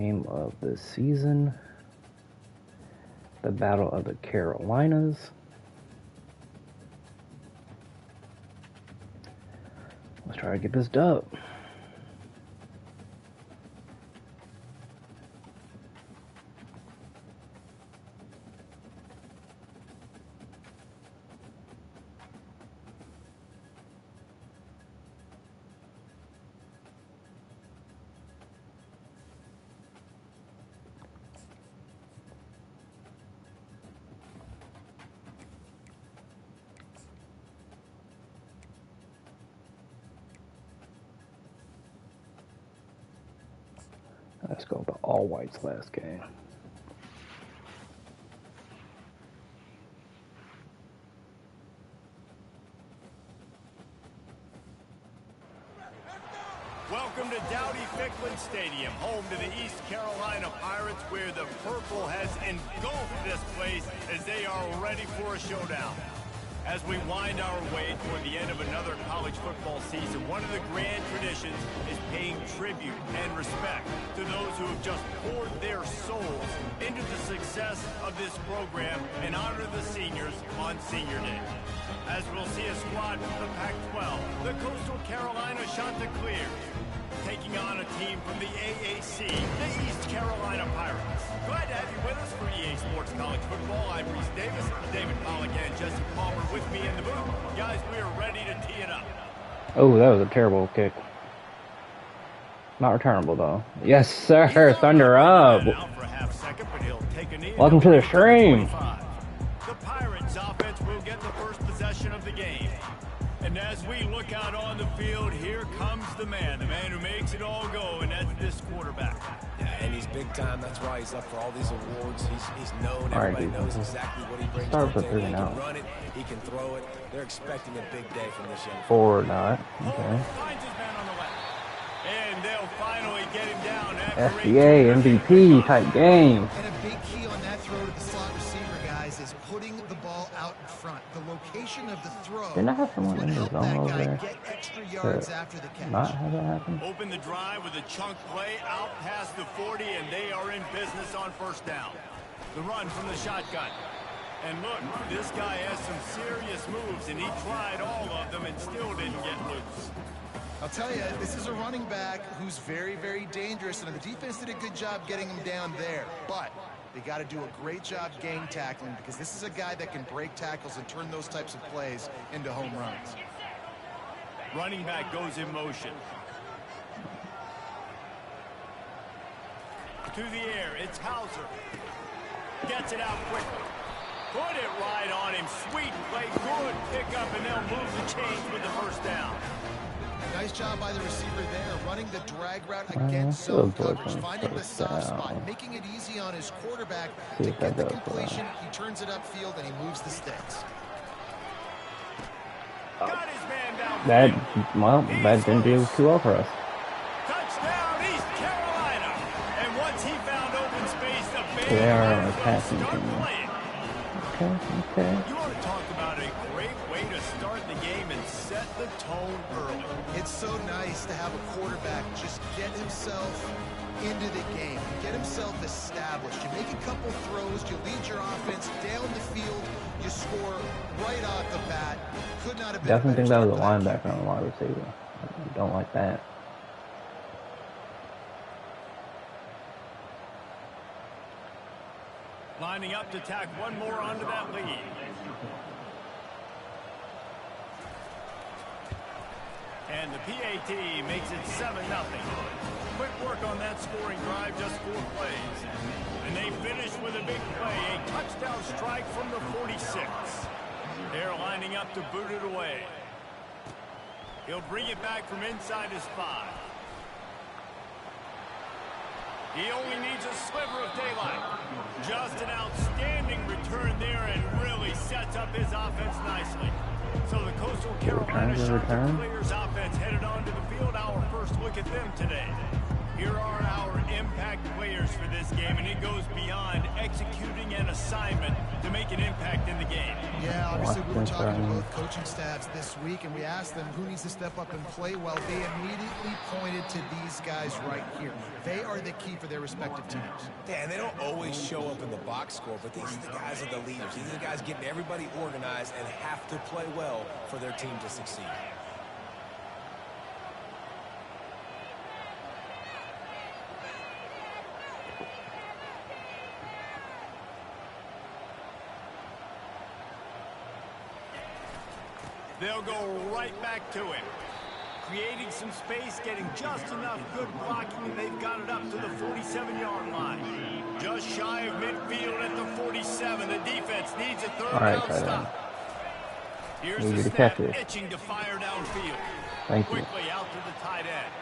Game of the season. The Battle of the Carolinas. Let's try to get this dub. Let's go with the all whites last game. Welcome to Dowdy-Ficklin Stadium, home to the East Carolina Pirates, where the purple has engulfed this place as they are ready for a showdown. As we wind our way toward the end of another college football season, one of the grand traditions is paying tribute and respect to those who have just poured their souls into the success of this program and honor the seniors on Senior Day. As we'll see a squad from the Pac-12, the Coastal Carolina Chanticleers, taking on a team from the AAC, the East Carolina Pirates. Glad to have you with us for EA Sports College Football. I'm Reese Davis, David Pollock, and Jesse Palmer with me in the booth. Guys, we are ready to tee it up. Oh, that was a terrible kick. Not returnable, though. Yes, sir. Thunder up. Welcome to the stream. The Pirates offense will get the first possession of the game. And as we look out on the field, here comes the man who makes it all go, and that's this quarterback. Yeah, and he's big time. That's why he's up for all these awards. He's known. Everybody knows exactly what he brings to the table. He can run it. He can throw it. They're expecting a big day from this young man. Or not. Okay. Finds his man on the left. And they'll finally get him down. FDA MVP type game. And a big key on that throw to the slot receiver, guys, is putting the ball out in front. The location of the throw. Didn't I have someone in the zone over there get extra yards after the catch. Not have that happen? Open the drive with a chunk play out past the 40, and they are in business on first down. The run from the shotgun. And look, this guy has some serious moves, and he tried all of them and still didn't get loose. I'll tell you, this is a running back who's very, very dangerous, and the defense did a good job getting him down there. But they got to do a great job gang tackling, because this is a guy that can break tackles and turn those types of plays into home runs. Running back goes in motion. To the air, it's Hauser. Gets it out quickly. Put it right on him. Sweet play, good pickup, and they'll move the chains with the first down. Nice job by the receiver there, running the drag route against zone coverage, finding the soft spot, making it easy on his quarterback to get the completion. He turns it upfield, and he moves the sticks. Got his man down. That didn't do too well for us. Touchdown, East Carolina. And once he found open space, the They are Bears passing start team. playing. Okay. You want to talk about a great way to start the game and set the tone early. It's so nice to have a quarterback just get himself into the game, get himself established. You make a couple throws, you lead your offense down the field, you score right off the bat. Could not have been. Definitely think that was a linebacker on the wide receiver. I don't like that. Lining up to tack one more onto that lead. And the PAT makes it 7-0. Quick work on that scoring drive, just 4 plays. And they finish with a big play, a touchdown strike from the 46. They're lining up to boot it away. He'll bring it back from inside his 5. He only needs a sliver of daylight. Just an outstanding return there and really sets up his offense nicely. So the Coastal Carolina Chanticleers offense headed onto the field. Our first look at them today. Here are our impact players for this game, and it goes beyond executing an assignment to make an impact in the game. Yeah, obviously we were talking to both coaching staffs this week, and we asked them who needs to step up and play well. They immediately pointed to these guys right here. They are the key for their respective teams. Yeah, and they don't always show up in the box score, but these are the guys that are the leaders. These are the guys getting everybody organized and have to play well for their team to succeed. They'll go right back to it. Creating some space, getting just enough good blocking, and they've got it up to the 47-yard line. Just shy of midfield at the 47. The defense needs a third down stop. Here's the snap, itching to fire downfield. Quickly out to the tight end.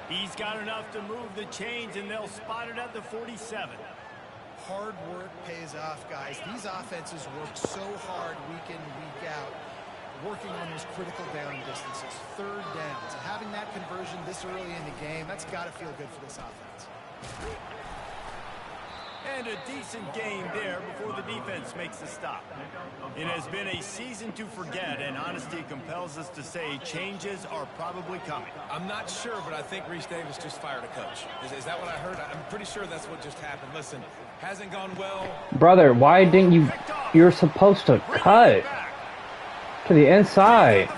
He's got enough to move the chains, and they'll spot it at the 47. Hard work pays off, guys. These offenses work so hard week in, week out, working on those critical down distances, third downs. Having that conversion this early in the game, that's got to feel good for this offense. And a decent game there before the defense makes the stop. It has been a season to forget, and honesty compels us to say changes are probably coming. I'm not sure, but I think Reese Davis just fired a coach. Is that what I heard? I'm pretty sure that's what just happened. Listen, hasn't gone well. Brother, why didn't you? You're supposed to cut to the inside.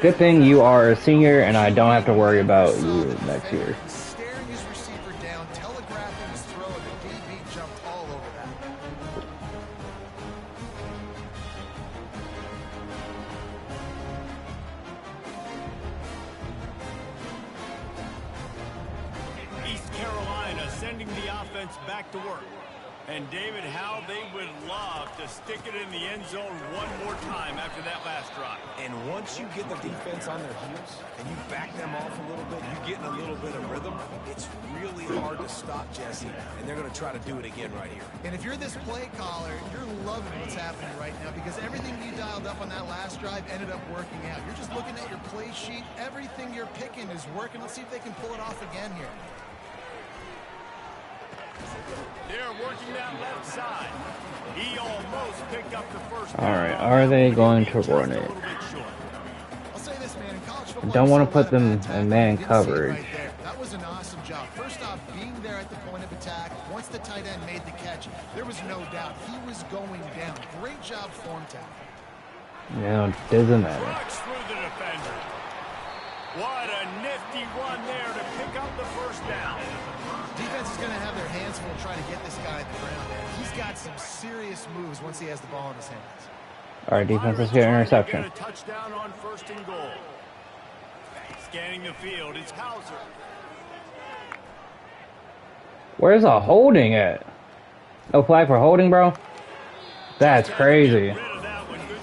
Good thing you are a senior and I don't have to worry about you next year. Staring his receiver down, telegraphing his throw, and the DB jumped all over that. East Carolina sending the offense back to work. And David, how they would love to stick it in the end zone one more time after that last drive. And once you get the defense on their heels and you back them off a little bit, you get in a little bit of rhythm, it's really hard to stop Jesse, and they're going to try to do it again right here. And if you're this play caller, you're loving what's happening right now because everything you dialed up on that last drive ended up working out. You're just looking at your play sheet. Everything you're picking is working. Let's see if they can pull it off again here. They're working that left side. He almost picked up the first. All right, are they going to run it? I'll say this, man, in college football, Don't want to put them in man coverage. That was an awesome job. First off, being there at the point of attack. Once the tight end made the catch, there was no doubt he was going down. Great job form tackle. Yeah, it doesn't matter. Trucks through the defender. What a nifty run there to pick up the first down. Defense is going to have their hands full trying to get this guy at the ground. He's got some serious moves once he has the ball in his hands. All right, defense, let's get an interception. Get a touchdown on first and goal. Scanning the field, it's Hauser. Where's the holding at? No flag for holding, bro? That's crazy. Good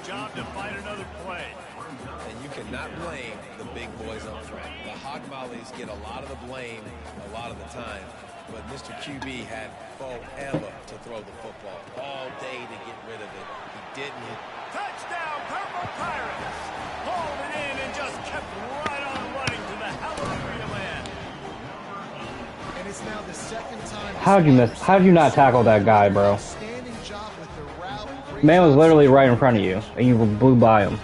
job to find another play. And you cannot blame the big boys up front. The hog mollies get a lot of the blame a lot of the time. But Mr. QB had forever to throw the football. All day to get rid of it. He didn't. Touchdown, Purple Pirates! Hauled it in and just kept right on running to the hallelujah land. And it's now the second time. How'd you miss? How'd you not tackle that guy, bro? Man was literally right in front of you, and you blew by him.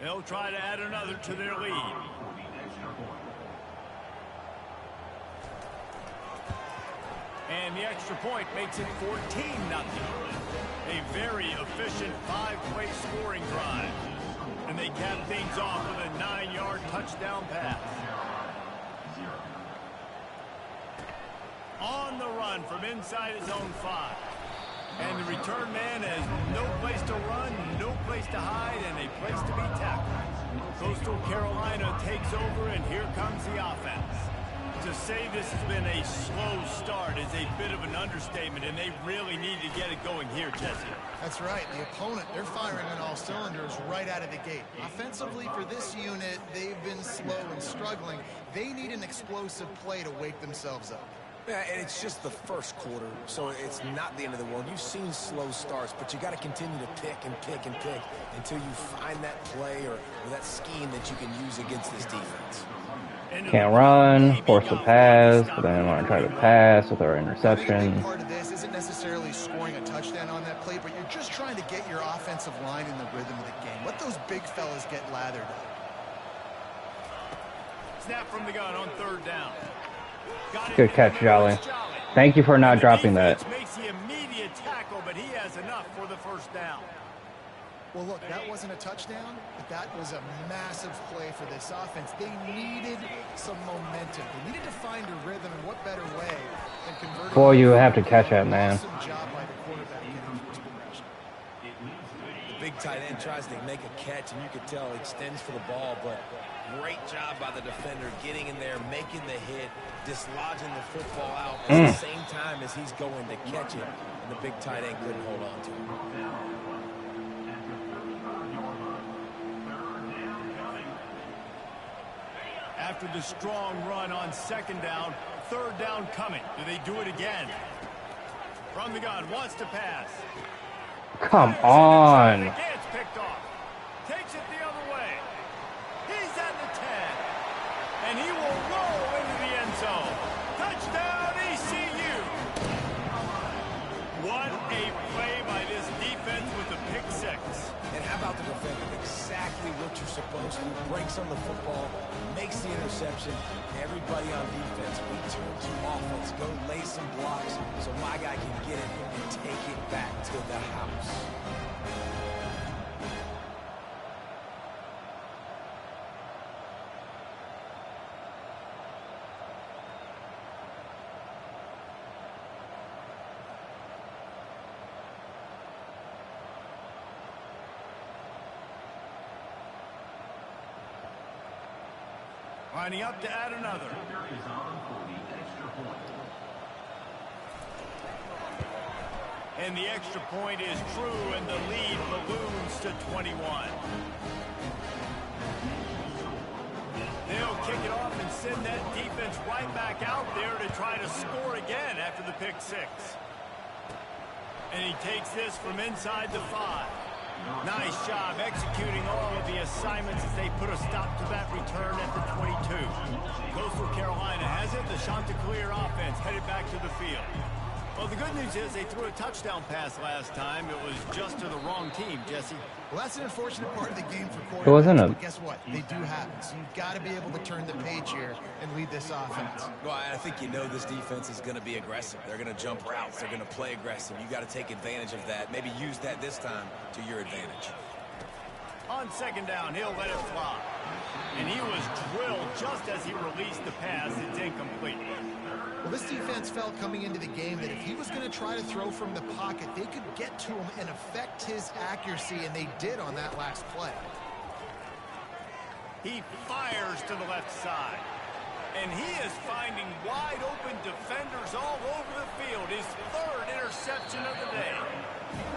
They'll try to add another to their lead. And the extra point makes it 14-0. A very efficient 5-play scoring drive. And they cap things off with a 9-yard touchdown pass. On the run from inside his own 5. And the return man has no place to run, no place to hide, and a place to be tackled. Coastal Carolina takes over, and here comes the offense. To say this has been a slow start is a bit of an understatement, and they really need to get it going here, Jesse. That's right. The opponent, they're firing on all cylinders right out of the gate. Offensively, for this unit, they've been slow and struggling. They need an explosive play to wake themselves up. Yeah, and it's just the first quarter, so it's not the end of the world. You've seen slow starts, but you got to continue to pick and pick and pick until you find that play or that scheme that you can use against this defense. Can't run, force the pass, but then want to try to pass with our interception. Part of this isn't necessarily scoring a touchdown on that play, but you're just trying to get your offensive line in the rhythm of the game. Let those big fellas get lathered up. Snap from the gun on third down. Good catch, Jolly. Thank you for not dropping that. Makes the immediate tackle, but he has enough for the first down. Well, look, that wasn't a touchdown, but that was a massive play for this offense. They needed some momentum. They needed to find a rhythm, and what better way than converting... Boy, you have to catch that, man. Awesome job by the quarterback getting his progression. The big tight end tries to make a catch, and you can tell he extends for the ball, but great job by the defender getting in there, making the hit, dislodging the football out at the same time as he's going to catch it, and the big tight end couldn't hold on to it. After the strong run on second down, third down coming. Do they do it again? From the gun, wants to pass. Come on. Gets picked off. Takes it the other way. He's at the 10. And he will roll into the end zone. Touchdown, ECU. What a play by this defense with the pick six. And how about the defender? Exactly what you're supposed to. Breaks on the football, makes the interception. Everybody on defense, we turn to offense. Go lay some blocks so my guy can get it and take it back to the house. Lining up to add another. And the extra point is true, and the lead balloons to 21. They'll kick it off and send that defense right back out there to try to score again after the pick six. And he takes this from inside the 5. Nice job executing all of the assignments as they put a stop to that return at the 22. Coastal Carolina has it. The Chanticleer offense headed back to the field. Well, the good news is they threw a touchdown pass last time. It was just to the wrong team, Jesse. Well, that's an unfortunate part of the game for quarterbacks. It wasn't a... But guess what? They do happen. So you've got to be able to turn the page here and lead this offense. Well, I think you know this defense is going to be aggressive. They're going to jump routes. They're going to play aggressive. You got to take advantage of that. Maybe use that this time to your advantage. On second down, he'll let it fly. And he was drilled just as he released the pass. It's incomplete. Well, this defense felt coming into the game that if he was going to try to throw from the pocket, they could get to him and affect his accuracy, and they did on that last play. He fires to the left side. And he is finding wide-open defenders all over the field. His third interception of the day.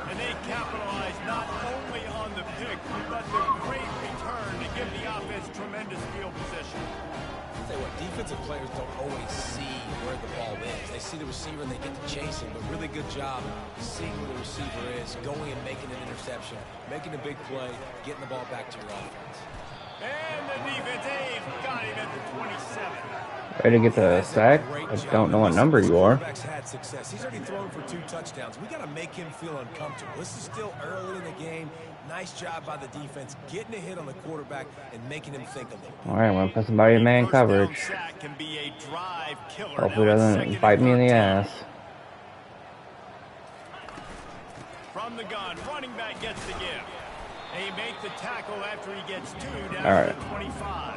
And they capitalize not only on the pick, but the great return to give the offense tremendous field position. I'll tell you what, defensive players don't always see where the ball is. They see the receiver and they get to chase him, but really good job seeing where the receiver is, going and making an interception, making a big play, getting the ball back to your offense. And the defense, they've got him at the 27. Ready to get the sack? I don't know what number you are. Had success. He's already thrown for 2 touchdowns. We got to make him feel uncomfortable. This is still early in the game. Nice job by the defense, getting a hit on the quarterback and making him think a little. All right, I'm going to put somebody in man coverage. Hopefully it doesn't bite me in the ass. From the gun, running back gets the give. They make the tackle after he gets 2 down to the 25.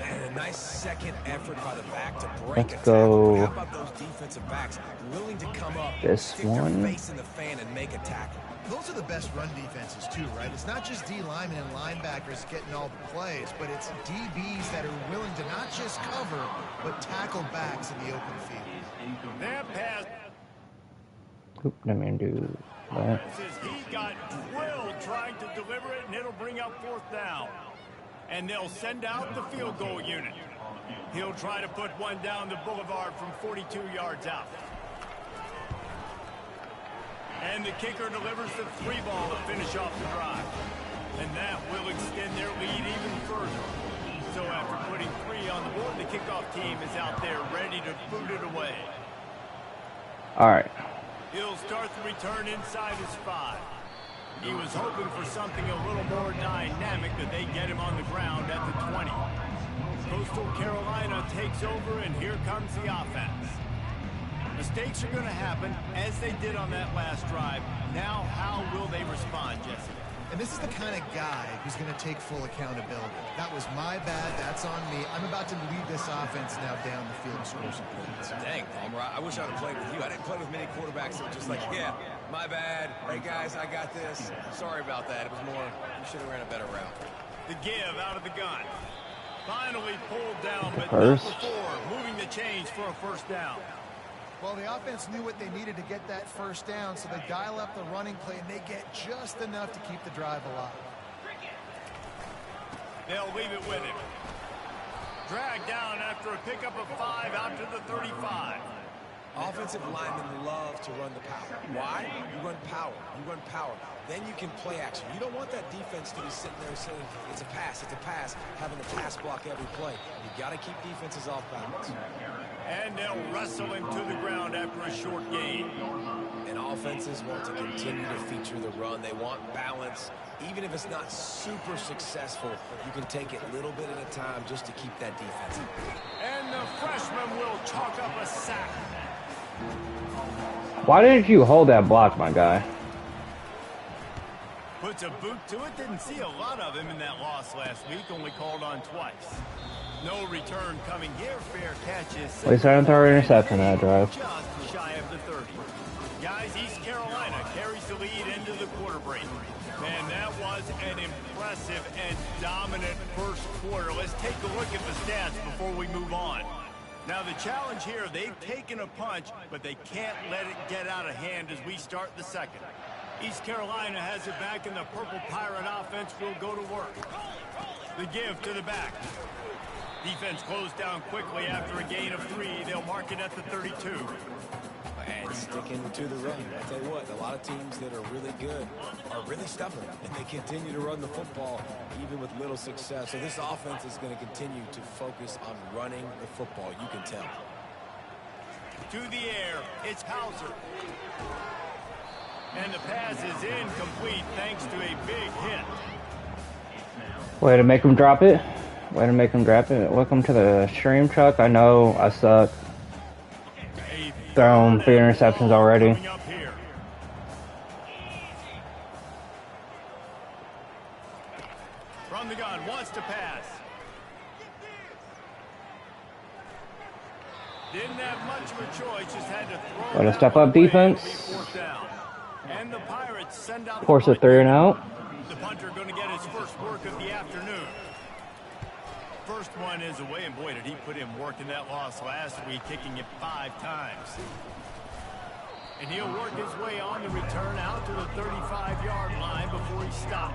And a nice second effort by the back to break Let's a tackle. go. How about those defensive backs willing to come up, This stick their one. face in the fan and make a tackle? Those are the best run defenses too, right? It's not just D linemen and linebackers getting all the plays, but it's DBs that are willing to not just cover, but tackle backs in the open field. That pass. Oop, didn't mean to do that. He got drilled trying to deliver it, and it'll bring up 4th down. And they'll send out the field goal unit. He'll try to put one down the boulevard from 42 yards out. And the kicker delivers the 3 ball to finish off the drive. And that will extend their lead even further. So after putting 3 on the board, the kickoff team is out there ready to boot it away. All right. He'll start the return inside his 5. He was hoping for something a little more dynamic, but they get him on the ground at the 20. Coastal Carolina takes over, and here comes the offense. Mistakes are going to happen, as they did on that last drive. Now, how will they respond, Jesse? And this is the kind of guy who's going to take full accountability. That was my bad. That's on me. I'm about to lead this offense now down the field and score some points. Dang, Palmer, I wish I would have played with you. I didn't play with many quarterbacks that were just like, yeah, my bad. Hey, guys, I got this. Sorry about that. It was more, you should have ran a better route. The give out of the gun. Finally pulled down, but First. not before moving the chains for a 1st down. Well, the offense knew what they needed to get that 1st down, so they dial up the running play, and they get just enough to keep the drive alive. They'll leave it with him. Dragged down after a pickup of 5 out to the 35. Offensive linemen love to run the power. Why? You run power. You run power. Then you can play action. You don't want that defense to be sitting there saying, it's a pass, having to pass block every play. You got to keep defenses off balance. And they'll wrestle him to the ground after a short gain. And offenses want to continue to feature the run. They want balance. Even if it's not super successful, you can take it a little bit at a time just to keep that defense. And the freshman will chalk up a sack. Why didn't you hold that block, my guy? Puts a boot to it. Didn't see a lot of him in that loss last week. Only called on twice. No return coming here. Fair catches. At least I didn't throw an interception that drive. Just shy of the 30. Guys, East Carolina carries the lead into the quarter break. Man, that was an impressive and dominant first quarter. Let's take a look at the stats before we move on. Now, the challenge here, they've taken a punch, but they can't let it get out of hand as we start the second. East Carolina has it back, and the Purple Pirate offense will go to work. The give to the back. Defense closed down quickly after a gain of 3. They'll mark it at the 32. And sticking to the run. I tell you what, a lot of teams that are really good are really stubborn, and they continue to run the football even with little success. So this offense is going to continue to focus on running the football. You can tell. To the air, it's Hauser. And the pass is incomplete thanks to a big hit. Way to make him drop it. Way to make him drop it. Welcome to the stream, Chuck. I know I suck. Thrown 3 interceptions already. From the gun, wants to pass. Didn't have much of a choice, just had to throw. Let us step up defense. And the Pirates send out. Force a 3 and out. The punter going to get his first work of the afternoon. First one is away, and boy, did he put in work in that loss last week, kicking it 5 times. And he'll work his way on the return out to the 35-yard line before he stopped.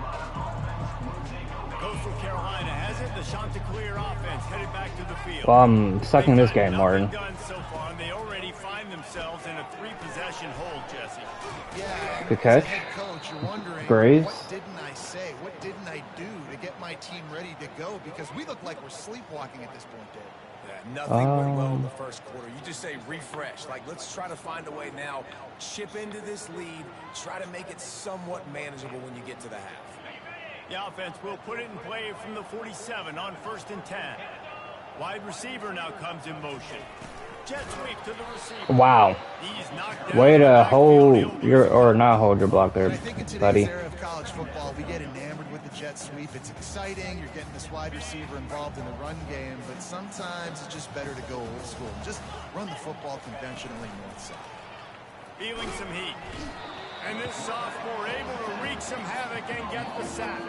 Coastal Carolina has it. The Chanticleer offense headed back to the field. Well, I'm sucking this game, Martin. So far, and they already find themselves in a 3-possession hold, Jesse. Yeah, good catch. Coach, you're wondering, Graves. what didn't I say? What didn't I do to get my team ready to go? Because we look like we're sleepwalking at this point, Dave. Yeah, nothing went well in the first quarter. You just say refresh. Like, let's try to find a way now. Chip into this lead. Try to make it somewhat manageable when you get to the half. The offense will put it in play from the 47 on 1st and 10. Wide receiver now comes in motion. Jet sweep to the receiver. Wow. Way to hold your, or not hold your block there, I think in today's buddy. era of college football, we get enamored with the jet sweep. It's exciting. You're getting this wide receiver involved in the run game, but sometimes it's just better to go old school. Just run the football conventionally north-south. Feeling some heat. And this sophomore able to wreak some havoc and get the sack.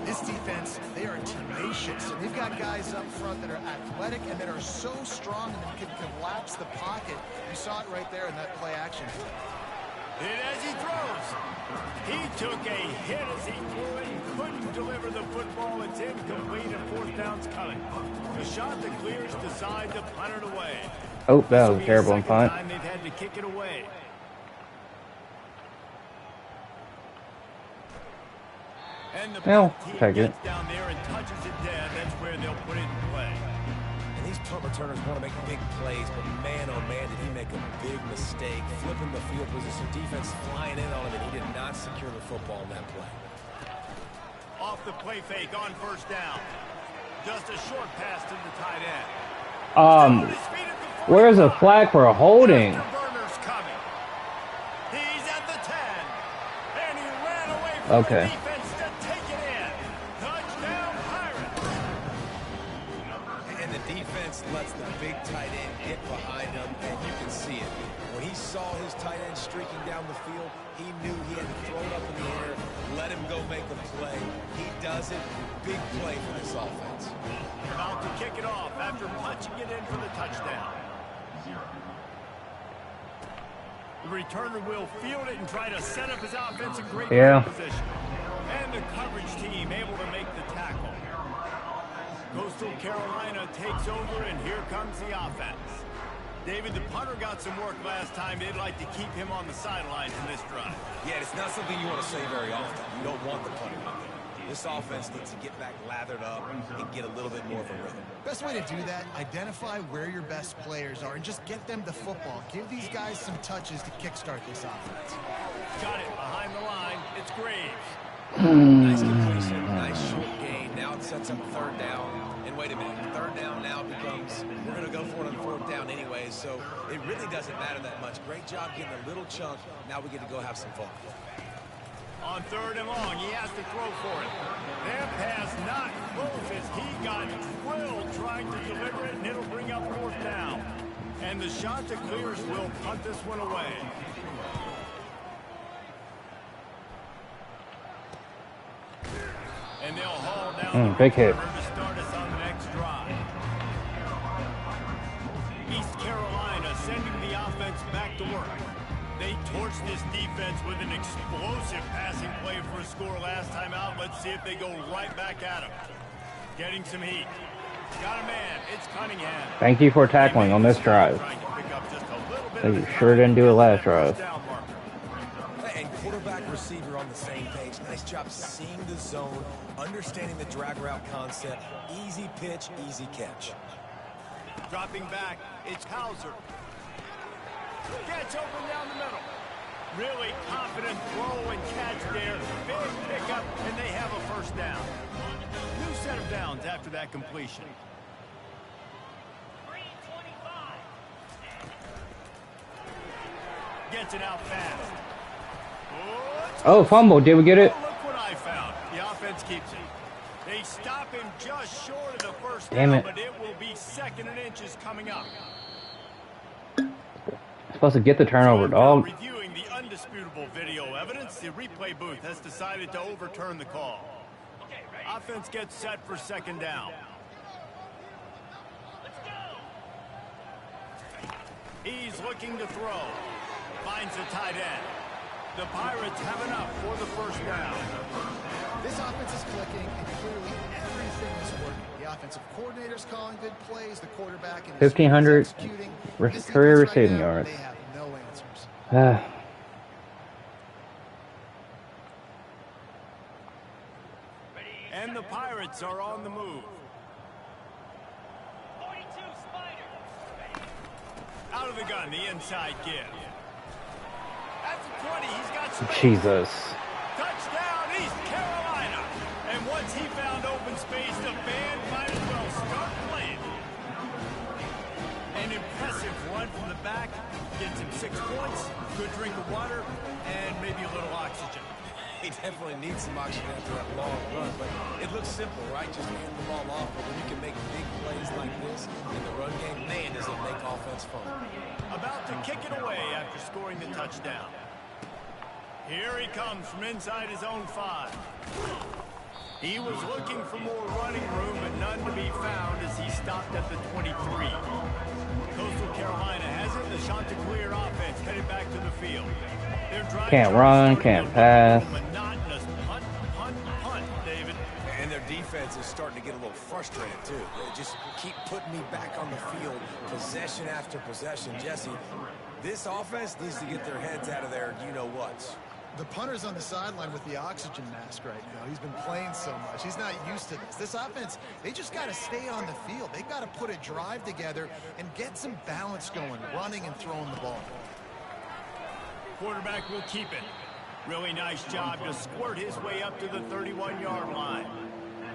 This defense, they are tenacious. And they've got guys up front that are athletic and that are so strong and that can collapse the pocket. You saw it right there in that play action. And as he throws, he took a hit as he threw it and couldn't deliver the football. It's incomplete and fourth down's coming. The shot that clears decide to punt it away. Oh, that was a terrible punt. Time they've had to kick it away. And the Well, team take it. gets down there and touches it dead. That's where they'll put it in play. And these punt returners want to make big plays, but man, oh man, did he make a big mistake. Flipping the field position, defense flying in on him, and he did not secure the football in that play. Off the play fake on first down. Just a short pass to the tight end. Where's a flag for a holding? Burner's coming. He's at the 10. And he ran away from the defense to take it in. Touchdown, Pirates. And the defense lets the big tight end get behind him, and you can see it. When he saw his tight end streaking down the field, he knew he had to throw it up in the air, let him go make the play. He does it. Big play for this offense. About to kick it off after punching it in for the touchdown. The returner will field it and try to set up his offense in great position. And the coverage team able to make the tackle. Coastal Carolina takes over, and here comes the offense. David, the punter got some work last time. They'd like to keep him on the sidelines in this drive. Yeah, it's not something you want to say very often. You don't want the punter out there. This offense needs to get back lathered up and get a little bit more of a rhythm. Best way to do that, identify where your best players are and just get them the football. Give these guys some touches to kickstart this offense. Got it behind the line. It's Graves. Nice completion, nice short gain. Now it sets up third down. And wait a minute, third down now becomes, we're going to go for it on fourth down anyway, so it really doesn't matter that much. Great job getting a little chunk. Now we get to go have some fun. On third and long, he has to throw for it. That pass not close as he got drilled trying to deliver it, and it'll bring up fourth down. And the shot that clears will punt this one away. And they'll haul down the big hit. to start us on the next drive. East Carolina sending the offense back to work. They torched this defense with an explosive passing play for a score last time out. Let's see if they go right back at him. Getting some heat. Got a man. It's Cunningham. Thank you for tackling on this drive. You sure didn't do it last drive. And quarterback receiver on the same page. Nice job seeing the zone, understanding the drag route concept. Easy pitch, easy catch. Dropping back, it's Hauser. Gets open down the middle. Really confident throw and catch there. Big pickup, and they have a first down. New set of downs after that completion. Gets it out fast. Oh, fumble. Did we get it? Oh, look what I found. The offense keeps it. They stop him just short of the first Damn down, it. but it will be second and inches coming up. Supposed to get the turnover, dog. Reviewing the undisputable video evidence, the replay booth has decided to overturn the call. Offense gets set for second down. He's looking to throw. Finds the tight end. The Pirates have enough for the first down. This offense is clicking, and clearly everything is working. The offensive coordinator's calling good plays, the quarterback and 1,500 executing. career receiving yards. They have no answers. And the Pirates are on the move. Out of the gun, the inside give. At the 20, he's got space. Jesus. Touchdown, East Carolina. And once he found open space, the band might as well start playing. An impressive run from the back. Gets him 6 points, good drink of water, and maybe a little oxygen. He definitely needs some oxygen after that long run, but it looks simple, right? Just hand the ball off, but when you can make big plays like this in the run game, man, does it make offense fun. About to kick it away after scoring the touchdown. Here he comes from inside his own 5. He was looking for more running room, but none to be found as he stopped at the 23. Coastal Carolina has it. The Chanticleer offense headed back to the field. Can't run, can't pass. Monotonous punt, punt, punt, David. And their defense is starting to get a little frustrated, too. They just keep putting me back on the field, possession after possession. Jesse, this offense needs to get their heads out of their you-know-whats. The punter's on the sideline with the oxygen mask right now. He's been playing so much. He's not used to this. This offense, they just got to stay on the field. They've got to put a drive together and get some balance going, running and throwing the ball. Quarterback will keep it. Really nice job to squirt his way up to the 31-yard line.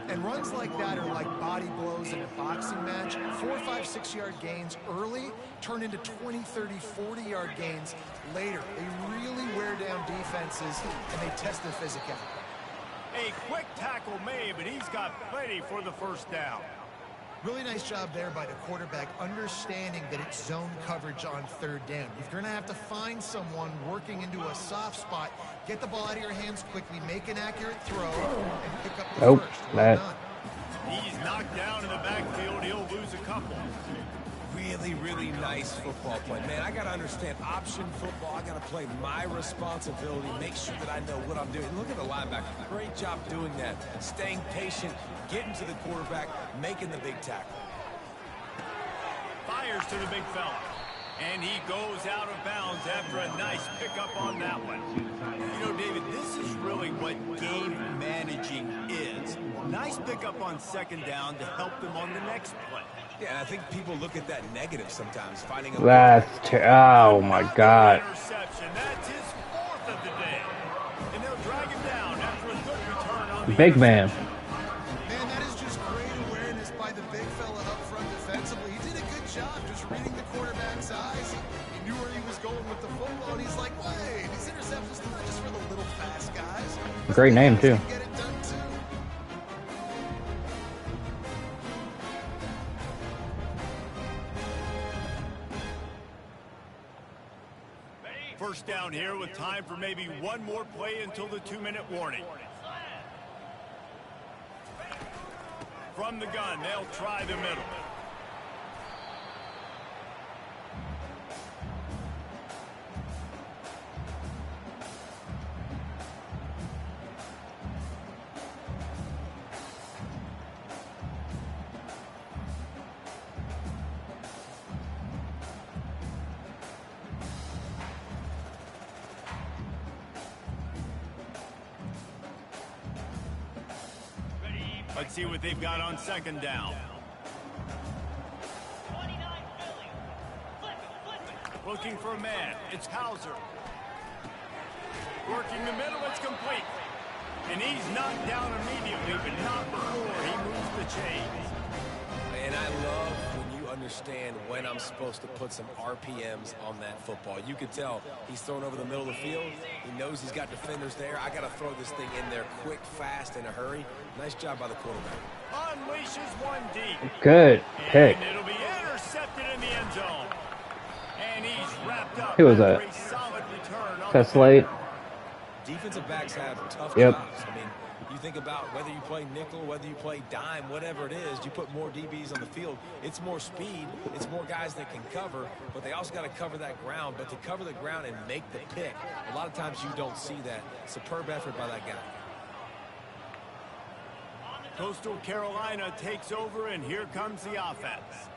And runs like that are like body blows in a boxing match. 4, 5, 6-yard gains early turn into 20, 30, 40-yard gains later. They really wear down defenses, and they test their physicality. A quick tackle made, but he's got plenty for the first down. Really nice job there by the quarterback, understanding that it's zone coverage on 3rd down. You're going to have to find someone working into a soft spot, get the ball out of your hands quickly, make an accurate throw, and pick up the first. Well done. He's knocked down in the backfield. He'll lose a couple. Really, really nice football play. Man, I got to understand option football. I got to play my responsibility, make sure that I know what I'm doing. Look at the linebacker. Great job doing that. Staying patient, getting to the quarterback, making the big tackle. Fires to the big fella. And he goes out of bounds after a nice pickup on that one. You know, David, this is really what game managing is. Nice pickup on 2nd down to help them on the next play. Yeah, and I think people look at that negative sometimes, finding a... Oh, my God. Interception. That's his 4th of the day. And they'll drag him down after a good return on the Big man. Man, that is just great awareness by the big fella up front defensively. He did a good job just reading the quarterback's eyes. He knew where he was going with the football, and he's like, wait, these interceptions are not just for the little fast guys. Great name, too. Get it done, too. First down here with time for maybe one more play until the 2-minute warning. From the gun, they'll try the middle. Let's see what they've got on 2nd down. Looking for a man. It's Hauser. Working the middle. It's complete. And he's knocked down immediately, but not before he moves the chains. And I love when you understand when I'm supposed to put some RPMs on that football. You can tell he's thrown over the middle of the field. He knows he's got defenders there. I got to throw this thing in there quick, fast, in a hurry. Nice job by the quarterback. Unleashes one deep. Good pick. And it'll be intercepted in the end zone. And he's wrapped up. Who was that? A solid return on That's late. Defensive backs have tough Yep. jobs. I mean, you think about whether you play nickel, whether you play dime, whatever it is, you put more DBs on the field. It's more speed. It's more guys that can cover, but they also got to cover that ground. But to cover the ground and make the pick, a lot of times you don't see that. Superb effort by that guy. Coastal Carolina takes over, and here comes the offense.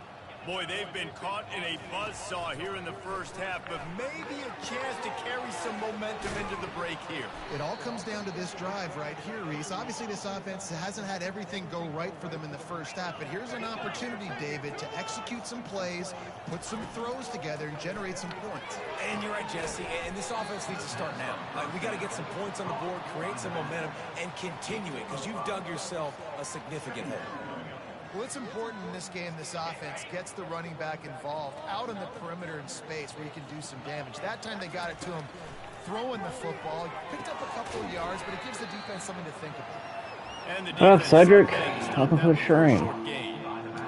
Boy, they've been caught in a buzzsaw here in the first half, but maybe a chance to carry some momentum into the break here. It all comes down to this drive right here, Reese. Obviously, this offense hasn't had everything go right for them in the first half, but here's an opportunity, David, to execute some plays, put some throws together, and generate some points. And you're right, Jesse, and this offense needs to start now. Like, we got to get some points on the board, create some momentum, and continue it, because you've dug yourself a significant hole. Well, it's important in this game this offense gets the running back involved out on the perimeter in space where he can do some damage. That time they got it to him throwing the football. Picked up a couple of yards, but it gives the defense something to think about. And the Well, defense Cedric, stopped welcome that to the for a shrine. short gain.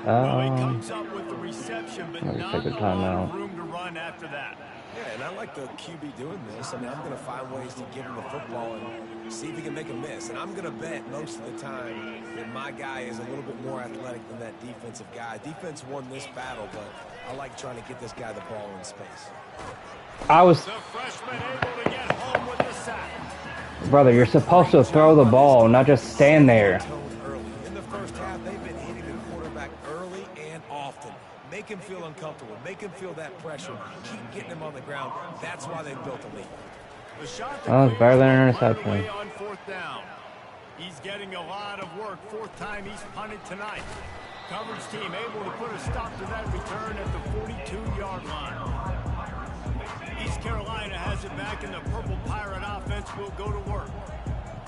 Well, he comes up with the reception, but let me not take a a lot timeout. of room to run after that. Yeah, and I like the QB doing this. I mean, I'm going to find ways to give him the football and see if he can make a miss. And I'm going to bet most of the time that my guy is a little bit more athletic than that defensive guy. Defense won this battle, but I like trying to get this guy the ball in space. The freshman able to get home with the sack. Brother, you're supposed to throw the ball, not just stand there. In the first half, they've been hitting the quarterback early and often. Make him feel uncomfortable. Make him feel that pressure. Keep getting him on the ground. That's why they've built a lead. Oh, it's better than an interception. On fourth down. He's getting a lot of work. Fourth time he's punted tonight. Coverage team able to put a stop to that return at the 42-yard line. East Carolina has it back, and the Purple Pirate offense will go to work.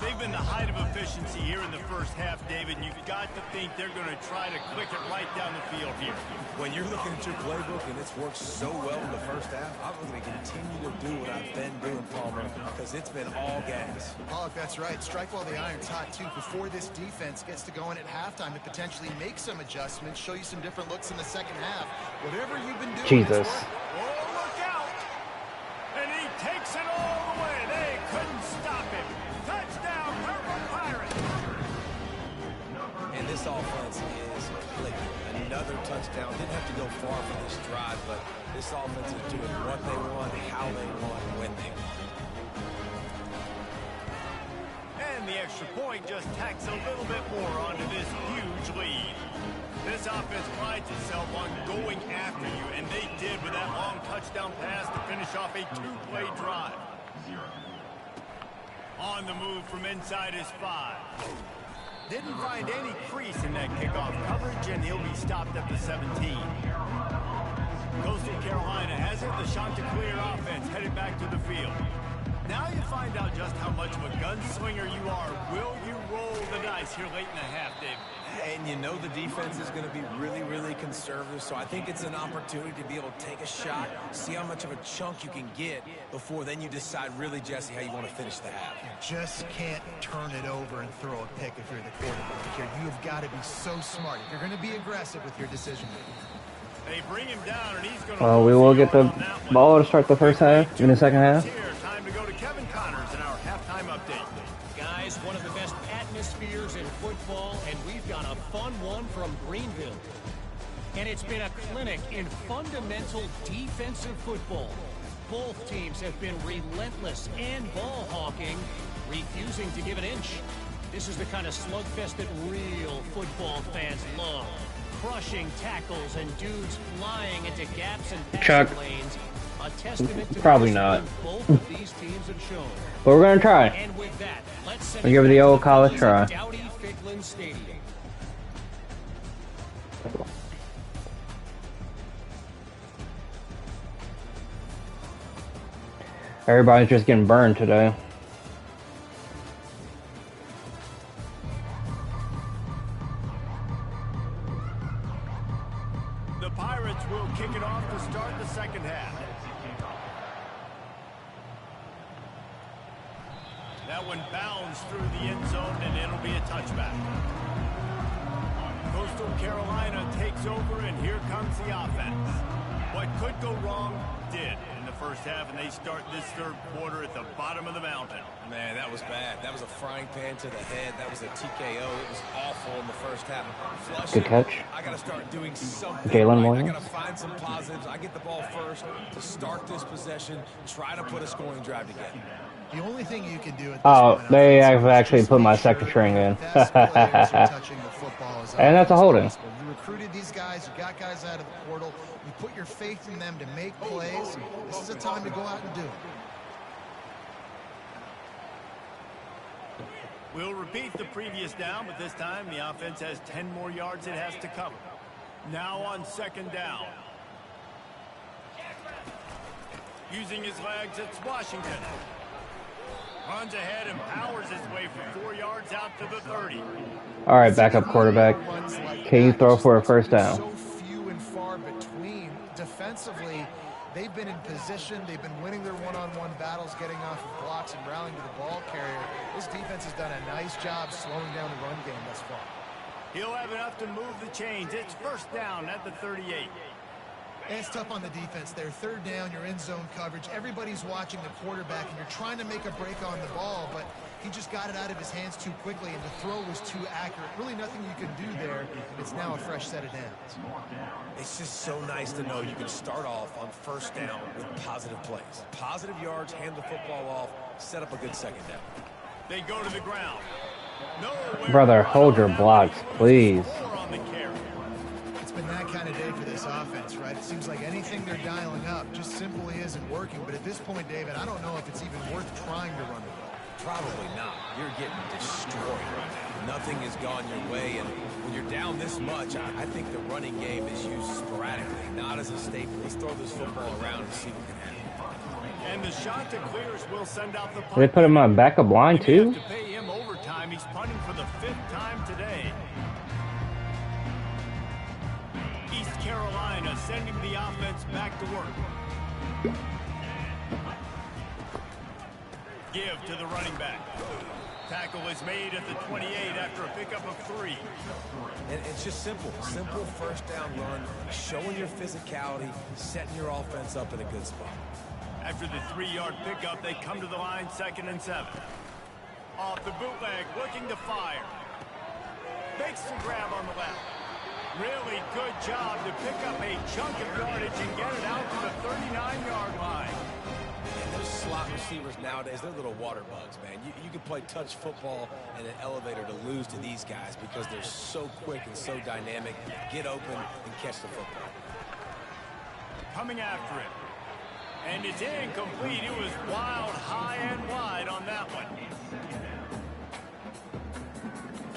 They've been the height of efficiency here in the first half, David, and you've got to think they're going to try to click it right down the field here. When you're looking at your playbook and it's worked so well in the first half, I'm going to continue to do what I've been doing, Palmer, because it's been all gas. Pollock, that's right. Strike while the iron's hot, too. Before this defense gets to going at halftime to potentially make some adjustments, show you some different looks in the second half. Whatever you've been doing, Jesus. Oh, look out! And he takes it all the way. They couldn't stop him. Touchdown, Purple Pirates! And this offense is clicking. Another touchdown. Didn't have to go far for this drive, but this offense is doing what they want, how they want, when they want. And the extra point just tacks a little bit more onto this huge lead. This offense prides itself on going after you, and they did with that long touchdown pass to finish off a two-play drive. On the move from inside his 5. Didn't find any crease in that kickoff coverage, and he'll be stopped at the 17. Coastal Carolina has it. The Chanticleer offense headed back to the field. Now you find out just how much of a gunslinger you are. Will you roll the dice here late in the half, David? And you know the defense is going to be really, really conservative, so I think it's an opportunity to be able to take a shot, see how much of a chunk you can get before then you decide really, Jesse, how you want to finish the half. You just can't turn it over and throw a pick if you're the quarterback here. You've got to be so smart. You're going to be aggressive with your decision-making. They bring him down, and he's going to... Well, we will get the ball to start the first half, in the second half. Time to go to Kevin Connors in our halftime update. Guys, one of the best atmospheres in football, and we've got a fun one from Greenville. And it's been a clinic in fundamental defensive football. Both teams have been relentless and ball hawking, refusing to give an inch. This is the kind of slugfest that real football fans love. Crushing tackles and dudes flying into gaps and passing lanes. A testament to Probably not. both of these teams have shown. But we're gonna try. And with that, let's We'll give it the old college try. Dowdy-Ficklen Stadium. Everybody's just getting burned today. The Pirates will kick it off to start the second half. That one bounds through the end zone, and it'll be a touchback. Coastal Carolina takes over, and here comes the offense. What could go wrong did in the first half, and they start this third quarter at the bottom of the mountain. Man, that was bad. That was a frying pan to the head. That was a TKO. It was awful in the first half. Good catch. I got to start doing something. Jalen right. Williams. I got to find some positives. I get the ball first to start this possession, try to put a scoring drive together. The only thing you can do at this Oh, point they offensively have actually is put my make second sure string the in. best players are touching the football as And that's a often as holding. possible. You recruited these guys, you got guys out of the portal, you put your faith in them to make plays. This is a time to go out and do it. We'll repeat the previous down, but this time the offense has 10 more yards it has to cover. Now on second down. Using his legs, it's Washington. Runs ahead and powers his way for 4 yards out to the 30. All right, backup quarterback. Can you throw for a first down? So few and far between. Defensively, they've been in position. They've been winning their one-on-one battles, getting off of blocks and rallying to the ball carrier. This defense has done a nice job slowing down the run game thus far. He'll have enough to move the chains. It's first down at the 38. It's tough on the defense there. Third down, you're in zone coverage. Everybody's watching the quarterback, and you're trying to make a break on the ball, but he just got it out of his hands too quickly, and the throw was too accurate. Really nothing you can do there. It's now a fresh set of downs. It's just so nice to know you can start off on first down with positive plays. Positive yards, hand the football off, set up a good second down. They go to the ground. Brother, hold your blocks, please. It's been that kind of day for this offense, right? It seems like anything they're dialing up just simply isn't working. But at this point, David, I don't know if it's even worth trying to run the ball. Probably not. You're getting destroyed right now. Nothing has gone your way, and when you're down this much, I think the running game is used sporadically, not as a staple. Let's throw this football around and see what can happen. And the shot to clears will send out the punt. They put him on backup line too? To pay him overtime. He's punting for the 5th time today. East Carolina sending the offense back to work. Give to the running back. Tackle is made at the 28 after a pickup of 3. And it's just simple. Simple first down run, showing your physicality, setting your offense up in a good spot. After the 3-yard pickup, they come to the line 2nd and 7. Off the bootleg, looking to fire. Makes the grab on the left. Really good job to pick up a chunk of yardage and get it out to the 39-yard line. And those slot receivers nowadays, they're little water bugs, man. You can play touch football in an elevator to lose to these guys because they're so quick and so dynamic. Get open and catch the football. Coming after it. And it's incomplete. It was wild, high and wide on that one.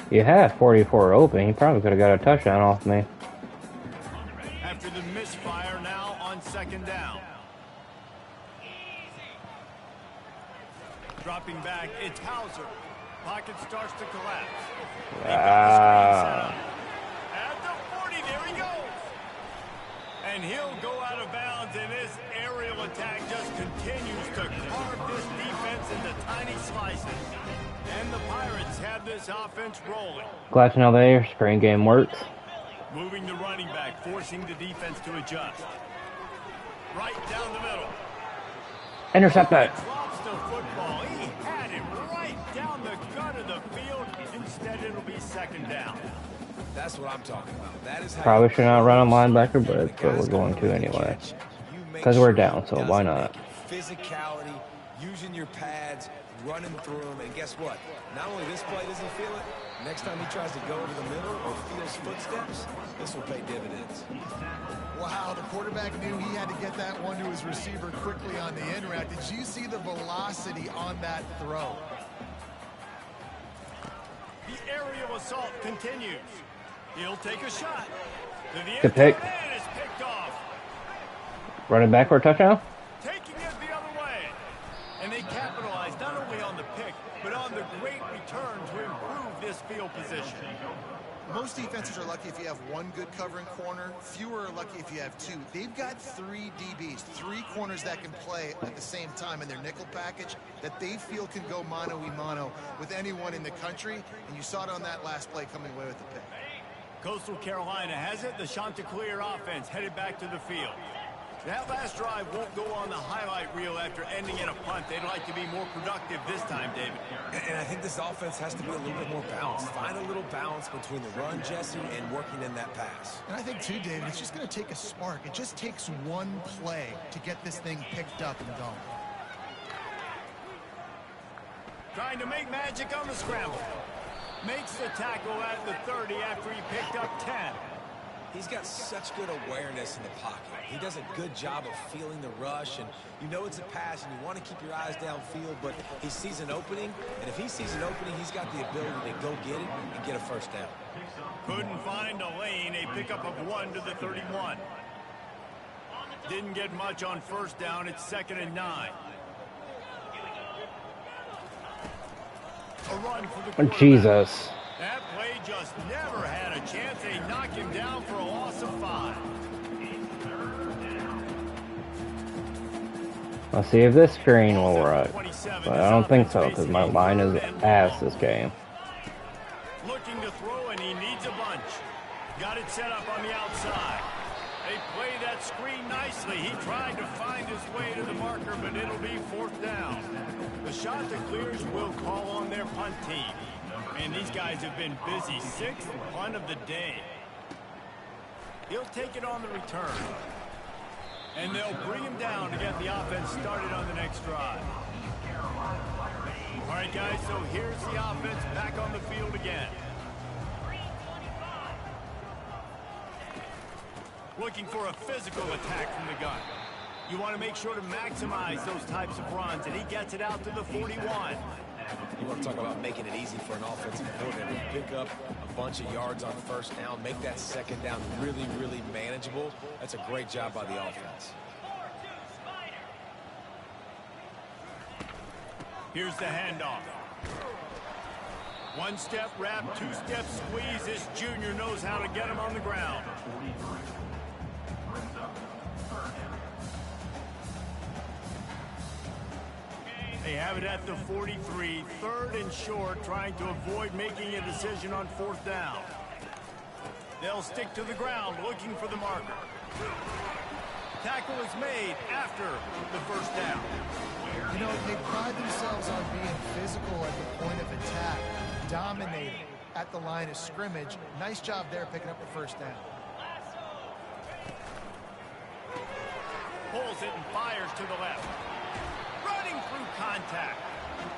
You had 44 open. He probably could have got a touchdown off me. After the misfire, now on 2nd down. Dropping back, it's Hauser. Pocket starts to collapse. At the 40, there he goes. And he'll go out of bounds, and this aerial attack just continues to carve this defense into tiny slices. And the Pirates have this offense rolling. Glad to know their screen game works. Moving the running back, forcing the defense to adjust. Right down the middle. Intercept that. Drops the football. He had it right down the gut of the field. Instead, it'll be 2nd down. That's what I'm talking about. That is how Probably should not run a linebacker, but we're going to anyway. Because we're down, so why not? Physicality, using your pads, running through them, and guess what? Not only this play doesn't feel it, next time he tries to go into the middle or feels footsteps, this will pay dividends. Wow, the quarterback knew he had to get that one to his receiver quickly on the in route. Did you see the velocity on that throw? The aerial assault continues. He'll take a shot. Good pick. And is picked off. Running back for a touchdown? Taking it the other way. And they capitalize not only on the pick, but on the great return to improve this field position. Most defenses are lucky if you have one good covering corner. Fewer are lucky if you have 2. They've got 3 DBs, 3 corners that can play at the same time in their nickel package that they feel can go mano-a-mano with anyone in the country. And you saw it on that last play coming away with the pick. Coastal Carolina has it. The Chanticleer offense headed back to the field. That last drive won't go on the highlight reel after ending in a punt. They'd like to be more productive this time, David. And I think this offense has to be a little bit more balanced. Find a little balance between the run, Jesse, and working in that pass. And I think, too, David, it's just going to take a spark. It just takes one play to get this thing picked up and going. Trying to make magic on the scramble. Makes the tackle at the 30 after he picked up 10. He's got such good awareness in the pocket. He does a good job of feeling the rush, and you know it's a pass, and you want to keep your eyes downfield, but he sees an opening, and if he sees an opening, he's got the ability to go get it and get a first down. Couldn't find a lane, a pickup of 1 to the 31. Didn't get much on first down. It's 2nd and 9. A run for the quarterback. Jesus. That play just never had a chance. They knock him down for a loss of 5. Let's see if this screen will work. But I don't think so, because my line is ass this game. Looking to throw, and he needs a bunch. Got it set up on the outside. They play that screen nicely. He tried to find his way to the marker, but it'll be 4th down. The shot that clears will call on their punt team. And these guys have been busy. 6th punt of the day. He'll take it on the return. And they'll bring him down to get the offense started on the next drive. All right, guys, so here's the offense back on the field again. Looking for a physical attack from the gun. You want to make sure to maximize those types of runs, and he gets it out to the 41. You want to talk about making it easy for an offensive coordinator to pick up a bunch of yards on 1st down, make that 2nd down really, really manageable. That's a great job by the offense. Here's the handoff. 1-step wrap, 2-step squeeze. This junior knows how to get him on the ground. They have it at the 43, 3rd and short, trying to avoid making a decision on 4th down. They'll stick to the ground, looking for the marker. Tackle is made after the 1st down. You know, they pride themselves on being physical at the point of attack, dominating at the line of scrimmage. Nice job there picking up the 1st down. Pulls it and fires to the left. Running through contact.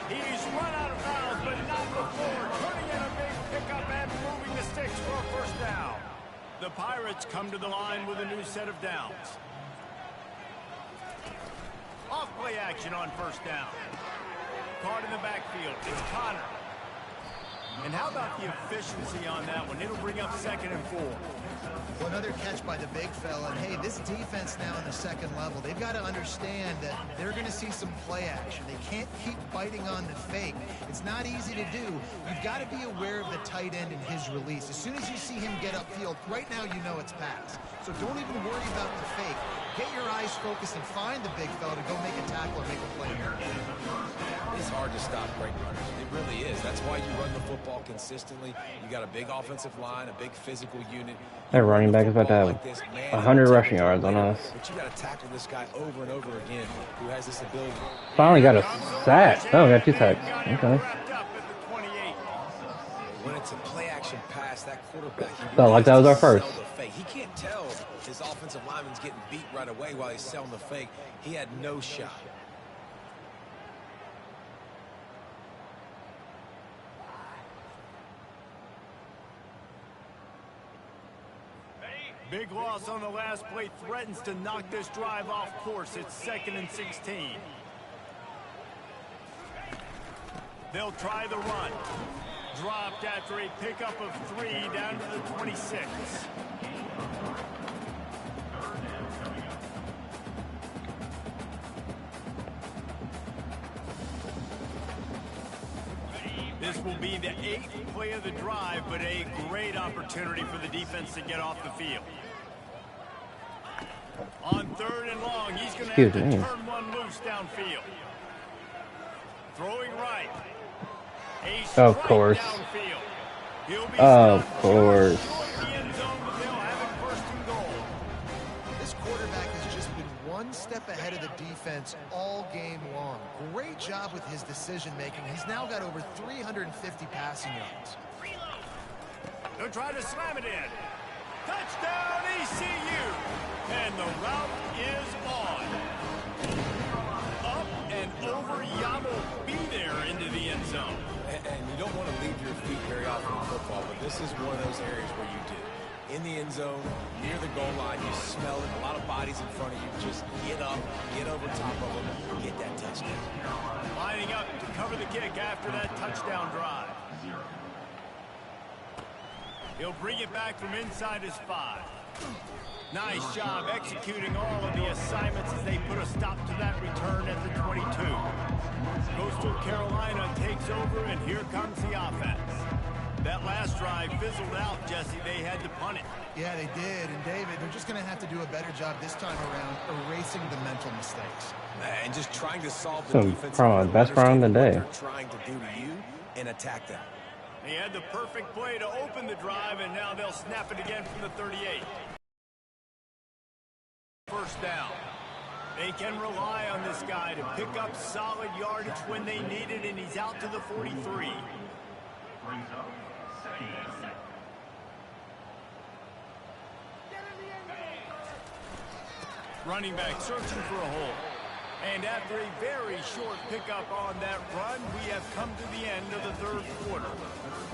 He's run out of bounds, but not before. Turning in a big pickup and moving the sticks for a 1st down. The Pirates come to the line with a new set of downs. Off play action on 1st down. Caught in the backfield. It's Connor. And how about the efficiency on that one? It'll bring up 2nd and 4. Well, another catch by the big fella. And hey, this defense now in the 2nd level, they've got to understand that they're going to see some play action. They can't keep biting on the fake. It's not easy to do. You've got to be aware of the tight end and his release. As soon as you see him get upfield, right now you know it's pass. So don't even worry about the fake. Get your eyes focused and find the big fella to go make a tackle or make a play here. It's hard to stop great runners. It really is. That's why you run the football consistently. You got a big offensive line, a big physical unit. That running back is about to have 100 rushing yards on us. But you got to tackle this guy over and over again who has this ability. Finally got a sack. Oh, we got 2 sacks. Okay. When it's a play action pass, that quarterback, he Felt like that was our first. He can't tell his offensive lineman's getting beat right away while he's selling the fake. He had no shot. Big loss on the last play threatens to knock this drive off course. It's 2nd and 16. They'll try the run. Dropped after a pickup of 3 down to the 26. This will be the 8th play of the drive, but a great opportunity for the defense to get off the field. On 3rd and long, he's going to have to turn one loose downfield. Throwing right. Of course. Of course. This quarterback has just been one step ahead of the defense all game long. Great job with his decision making. He's now got over 350 passing yards. They'll try to slam it in. Touchdown ECU. And the route is on. Up and over. Yamo be there into the end zone. And you don't want to leave your feet very often in football, but this is one of those areas where you do. In the end zone, near the goal line, you smell it, a lot of bodies in front of you. Just get up, get over top of them, get that touchdown. Lining up to cover the kick after that touchdown drive. He'll bring it back from inside his 5. Nice job executing all of the assignments as they put a stop to that return at the 22. Coastal Carolina takes over, and here comes the offense. That last drive fizzled out, Jesse. They had to punt it. Yeah, they did. And, David, they're just going to have to do a better job this time around erasing the mental mistakes. And just trying to solve the defense. Best problem of the day. They're trying to do to you and attack them. They had the perfect play to open the drive, and now they'll snap it again from the 38. First down. They can rely on this guy to pick up solid yardage when they need it, and he's out to the 43. Running back searching for a hole. And after a very short pickup on that run, we have come to the end of the third quarter.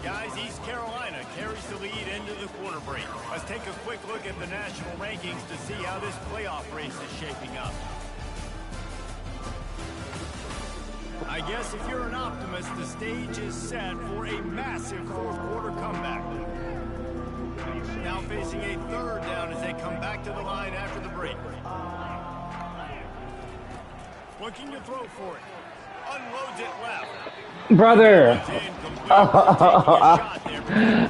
Guys, East Carolina carries the lead into the quarter break. Let's take a quick look at the national rankings to see how this playoff race is shaping up. I guess if you're an optimist, the stage is set for a massive fourth quarter comeback. Now facing a third down as they come back to the line after the break. Looking to throw for it. Unloads it left. Brother.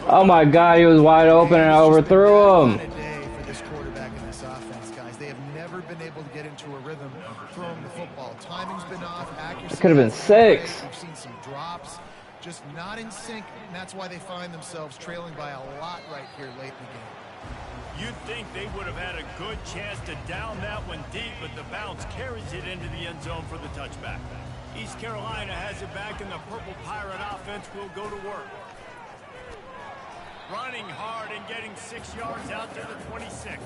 Oh my God, he was wide open and I overthrew him. For this quarterback in this offense, guys, they have never been able to get into a rhythm throwing the football. Timing's been off. Accuracy Could have been 6. We've seen some drops, just not in sync, and that's why they find themselves trailing by a lot right here late in the game. You'd think they would have had a good chance to down that one deep, but the bounce carries it into the end zone for the touchback. East Carolina has it back, and the Purple Pirate offense will go to work. Running hard and getting 6 yards out to the 26.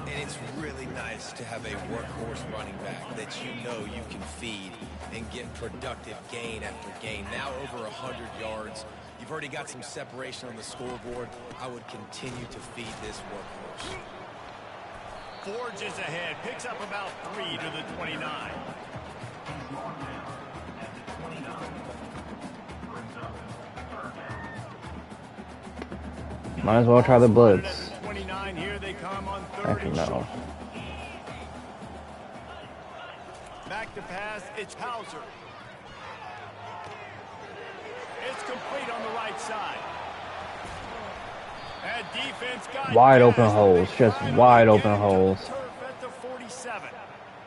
And it's really nice to have a workhorse running back that you know you can feed and get productive gain after gain. Now over 100 yards. You've already got some separation on the scoreboard. I would continue to feed this workhorse. Forges ahead, picks up about 3 to the 29. Might as well try the blitz. 29, here they come on third Actually, and no. short. Back to pass, it's Hauser. It's complete on the right side. That defense got Wide open holes, just wide open holes. At the 47.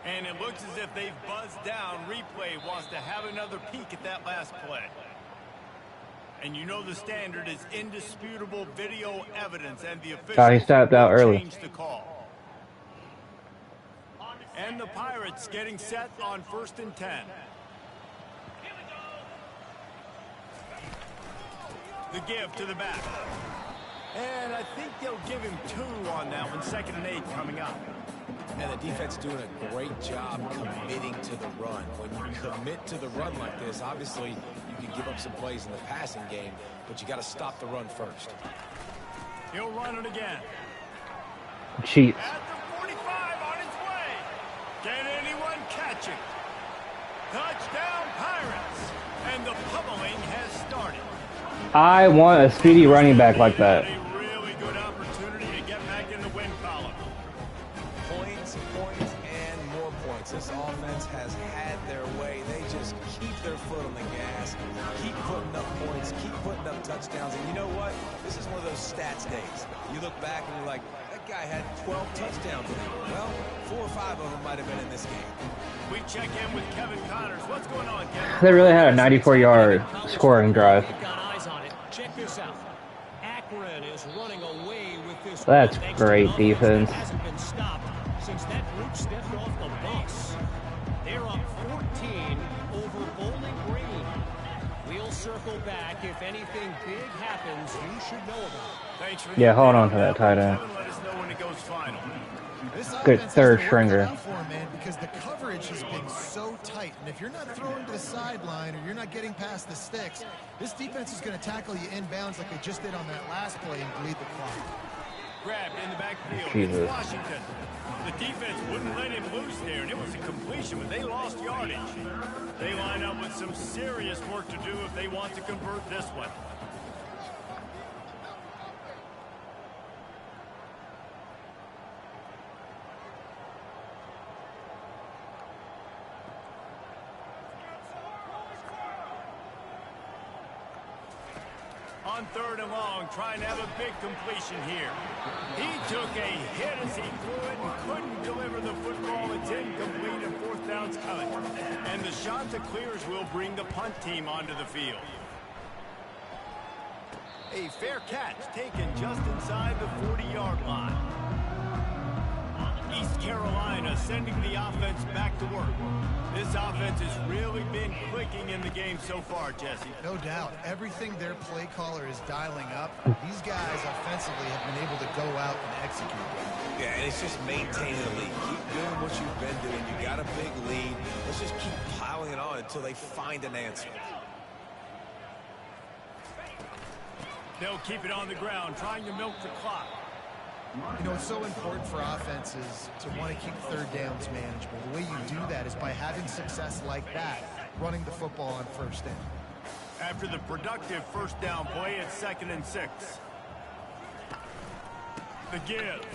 And it looks as if they've buzzed down. Replay wants to have another peek at that last play. And you know the standard is indisputable video evidence, and the officials He stepped out early. changed the call. And the Pirates getting set on 1st and 10. The give to the back. And I think they'll give him 2 on that one. 2nd and 8 coming up. And the defense doing a great job committing to the run. When you commit to the run like this, obviously you can give up some plays in the passing game, but you got to stop the run first. He'll run it again. Cheats. At the 45 on his way. Can anyone catch him? Touchdown Pirates. And the pummeling has started. I want a speedy running back like that. A really good opportunity to get back in the win column. Points, and more points. This offense has had their way. They just keep their foot on the gas, keep putting up points, keep putting up touchdowns. And you know what? This is one of those stats days. You look back and you're like, that guy had 12 touchdowns in him. Well, 4 or 5 of them might have been in this game. We check in with Kevin Connors. What's going on, Kevin? They really had a 94-yard scoring drive. Check this out. Akron is running away with this. That's great defense. Hasn't been stopped since that group stepped off the bus. They're up 14 over Bowling Green. We'll circle back. If anything big happens, you should know about it. Thanks for Yeah, hold on to that tight end. Kevin, let us know when it goes final. This Good offense third has to work it stringer. out for him, man, because the coverage has been so tight. And if you're not throwing to the sideline or you're not getting past the sticks, this defense is going to tackle you inbounds like they just did on that last play and bleed the clock. Grabbed in the backfield. Jesus. It's Washington. The defense wouldn't let him loose there, and it was a completion, but they lost yardage. They line up with some serious work to do if they want to convert this one. On 3rd and long, trying to have a big completion here. He took a hit as he threw it and couldn't deliver the football. It's incomplete and 4th down's coming. And the Chanticleers will bring the punt team onto the field. A fair catch taken just inside the 40-yard line. East Carolina sending the offense back to work. This offense has really been clicking in the game so far, Jesse. No doubt. Everything their play caller is dialing up, these guys offensively have been able to go out and execute. Yeah, and it's just maintaining the lead. Keep doing what you've been doing. You got a big lead. Let's just keep piling it on until they find an answer. They'll keep it on the ground, trying to milk the clock. You know, it's so important for offenses to want to keep third downs manageable. The way you do that is by having success like that, running the football on first down. After the productive first down play, it's 2nd and 6. The give.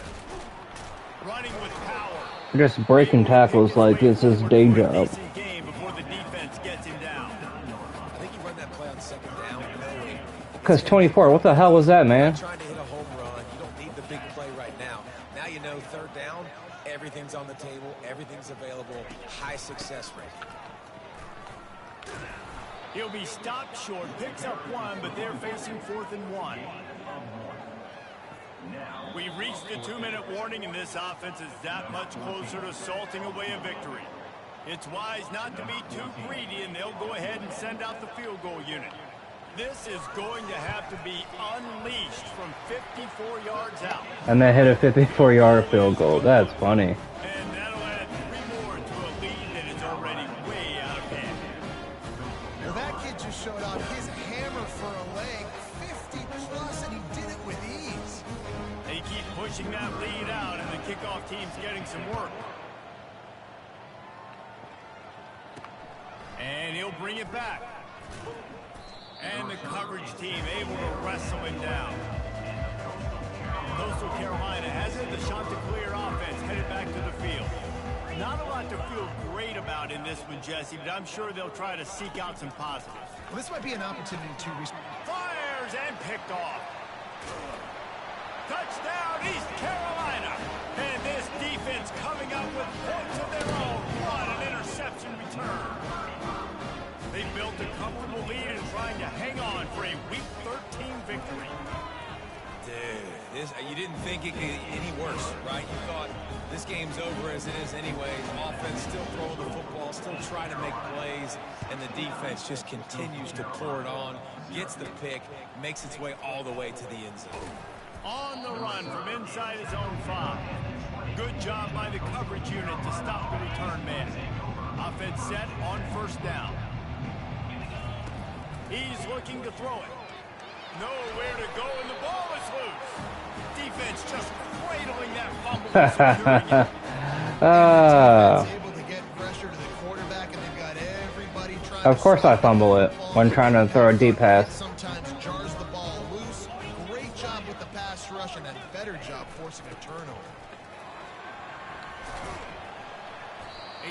Running with power. Just breaking tackles like this is day job. Game before the defense gets him down. I think he run that play on 2nd down. Because 24, what the hell was that, man? Trying to hit a home run. You don't need the big play right now. Now you know 3rd down, everything's on the table, everything's available, high success rate. He'll be stopped short, picks up 1, but they're facing 4th and 1. We've reached the 2-minute warning, and this offense is that much closer to salting away a victory. It's wise not to be too greedy, and they'll go ahead and send out the field goal unit. This is going to have to be unleashed from 54 yards out. And they hit a 54-yard field goal. That's funny. And that'll add 3 more to a lead that is already way out of hand. Well, that kid just showed off his hammer for a leg, 50+, and he did it with ease. They keep pushing that lead out, and the kickoff team's getting some work. And he'll bring it back. And the coverage team able to wrestle him down. Coastal Carolina has it. The Chanticleer offense headed back to the field. Not a lot to feel great about in this one, Jesse, but I'm sure they'll try to seek out some positives. Well, this might be an opportunity to... Fires and picked off. Touchdown, East Carolina. And this defense coming up with points of their own. What an interception return. They built a comfortable lead and trying to hang on for a Week 13 victory. Dude, you didn't think it could get any worse, right? You thought this game's over as it is anyway. The offense still throwing the football, still trying to make plays, and the defense just continues to pour it on, gets the pick, makes its way all the way to the end zone. On the run from inside his own 5. Good job by the coverage unit to stop the return man. Offense set on first down. He's looking to throw it. Nowhere to go, and the ball is loose. Defense just cradling that fumble and securing it. Able to get pressure to the quarterback, and they've got everybody trying. Of course I fumble it when trying to throw a deep pass. Sometimes jars the ball loose. Great job with the pass rush, and a better job forcing a turnover.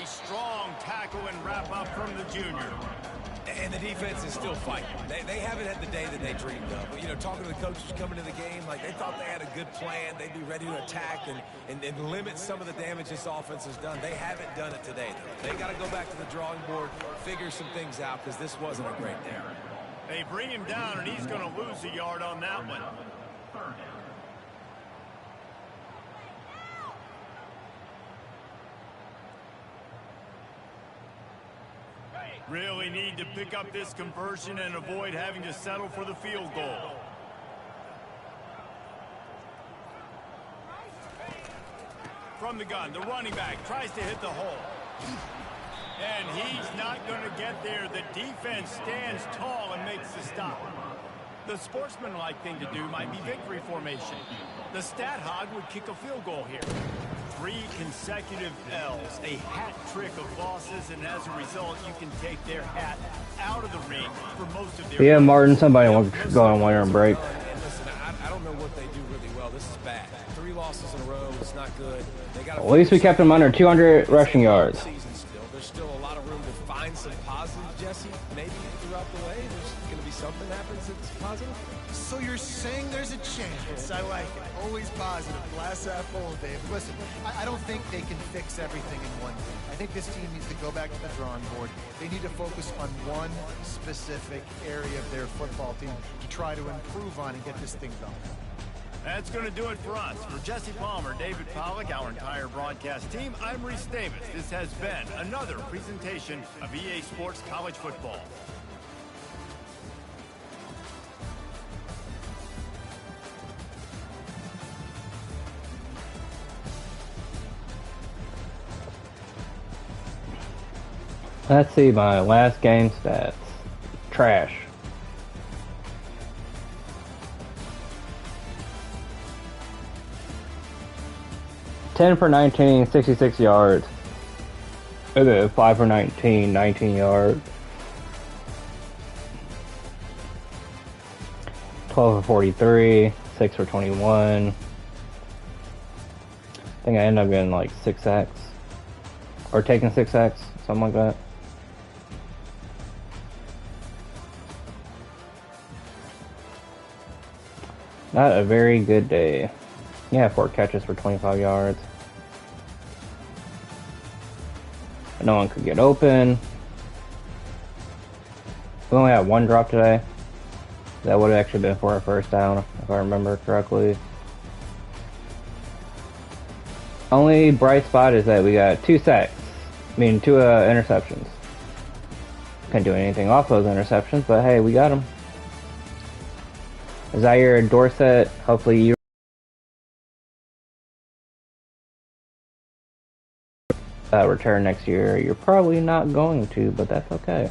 A strong tackle and wrap up from the junior. And the defense is still fighting. They haven't had the day that they dreamed of. But, you know, talking to the coaches coming to the game, like they thought they had a good plan. They'd be ready to attack and limit some of the damage this offense has done. They haven't done it today, though. They got to go back to the drawing board, figure some things out, because this wasn't a great day. They bring him down, and he's going to lose a yard on that one. Really need to pick up this conversion and avoid having to settle for the field goal. From the gun, the running back tries to hit the hole. And he's not going to get there. The defense stands tall and makes the stop. The sportsmanlike thing to do might be victory formation. The stat hog would kick a field goal here. 3 consecutive L's, a hat trick of losses, and as a result, you can take their hat out of the ring for most of their... Yeah, Martin, somebody wants to go on winter break. And listen, I don't know what they do really well. This is bad. 3 losses in a row. It's not good. They got At least we kept them under 200 rushing yards. There's still a lot of room to find some positives, Jesse. Maybe throughout the way, there's going to be something happens that's positive. So you're saying there's a chance. I like it. Always positive. Glass half full, Dave. Listen, I don't think they can fix everything in one thing. I think this team needs to go back to the drawing board. They need to focus on one specific area of their football team to try to improve on and get this thing going. That's going to do it for us. For Jesse Palmer, David Pollack, our entire broadcast team, I'm Reese Davis. This has been another presentation of EA Sports College Football. Let's see my last game stats. Trash. 10 for 19, 66 yards. 5 for 19, 19 yards. 12 for 43, 6 for 21. I think I ended up getting like 6 sacks. Or taking 6 sacks, something like that. Not a very good day. Yeah, 4 catches for 25 yards. No one could get open. We only had 1 drop today. That would have actually been for a first down, if I remember correctly. Only bright spot is that we got 2 sacks. I mean, 2 interceptions. Couldn't do anything off those interceptions, but hey, we got them. Zaire Dorset, hopefully you return next year. You're probably not going to, but that's okay.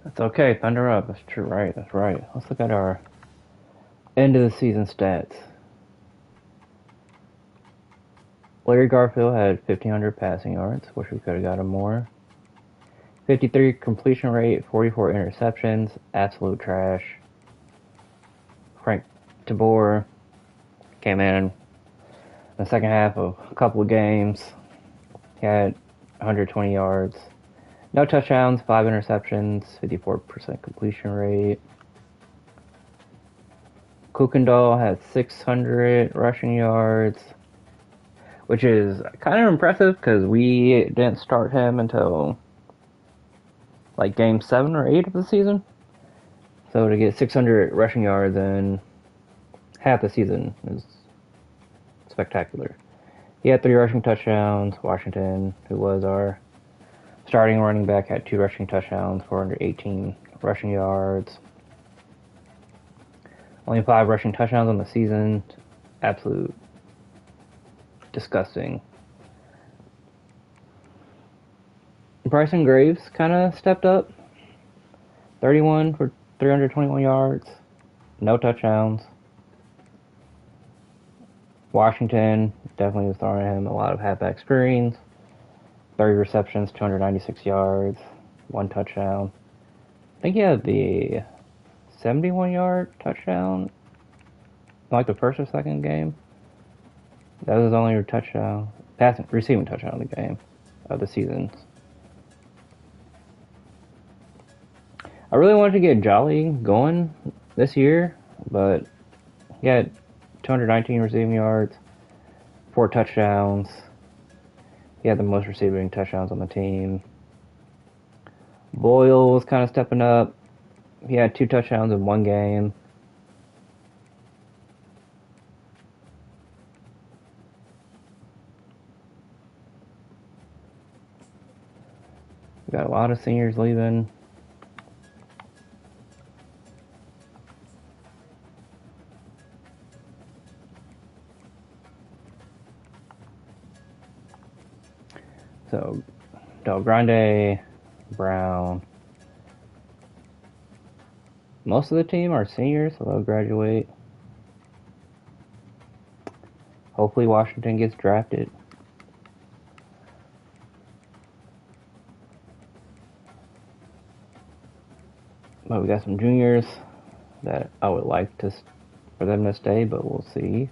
That's okay, thunder up. That's true, right? That's right. Let's look at our end of the season stats. Larry Garfield had 1,500 passing yards. Wish we could have got him more. 53 completion rate, 44 interceptions. Absolute trash. Frank Tabor came in the second half of a couple of games. He had 120 yards. No touchdowns, 5 interceptions, 54% completion rate. Kuykendall had 600 rushing yards, which is kind of impressive because we didn't start him until like game 7 or 8 of the season. So to get 600 rushing yards in half the season is spectacular. He had 3 rushing touchdowns. Washington, who was our starting running back, had 2 rushing touchdowns, 418 rushing yards. Only 5 rushing touchdowns on the season. Absolute disgusting. Bryson Graves kind of stepped up. 31 for 321 yards. No touchdowns. Washington definitely was throwing him a lot of halfback screens. 30 receptions, 296 yards, 1 touchdown. I think he had the 71-yard touchdown, like the first or second game. That was his only touchdown, receiving touchdown of the game, of the season. I really wanted to get Jolly going this year, but he had 219 receiving yards, 4 touchdowns. He had the most receiving touchdowns on the team. Boyle was kind of stepping up. He had 2 touchdowns in one game. We got a lot of seniors leaving. So, Del Grande, Brown. Most of the team are seniors, so they'll graduate. Hopefully Washington gets drafted. But we got some juniors that I would like for them to stay, but we'll see.